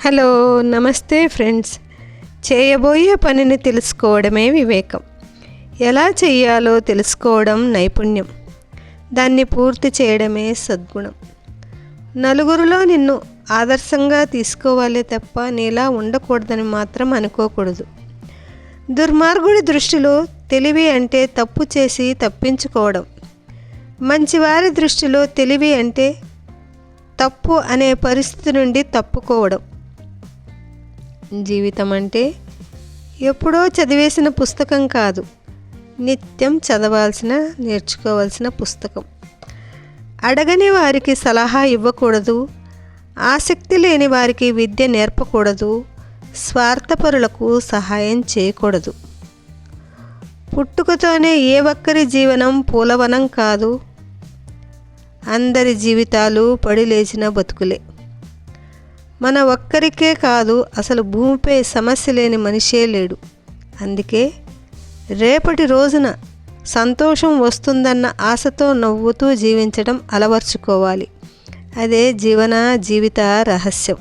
Hello, నమస్తే friends. చేయబోయే పనిని తెలుసుకోవడమే వివేకం. ఎలా చేయాలో తెలుసుకోవడం నైపుణ్యం. దాన్ని పూర్తి చేయడమే సద్గుణం. నలుగురిలో నిన్ను ఆదర్శంగా తీసుకోవాలే తప్ప నీలా ఉండకూడదని మాత్రం అనుకోకూడదు. దుర్మార్గుడి దృష్టిలో తెలివి అంటే తప్పు చేసి తప్పించుకోవడం. మంచివారి దృష్టిలో తెలివి అంటే తప్పు అనే పరిస్థితి నుండి తప్పుకోవడం. జీవితం అంటే ఎప్పుడో చదివేసిన పుస్తకం కాదు, నిత్యం చదవాల్సిన, నేర్చుకోవాల్సిన పుస్తకం. అడగని వారికి సలహా ఇవ్వకూడదు, ఆసక్తి లేని వారికి విద్య నేర్పకూడదు, స్వార్థపరులకు సహాయం చేయకూడదు. పుట్టుకతోనే ఏ ఒక్కరి జీవనం పూలవనం కాదు, అందరి జీవితాలు పడి లేచిన బతుకులే. మన ఒక్కరికే కాదు, అసలు భూమిపై సమస్య లేని మనిషే లేడు. అందుకే రేపటి రోజున సంతోషం వస్తుందన్న ఆశతో నవ్వుతూ జీవించడం అలవర్చుకోవాలి. అదే జీవిత రహస్యం.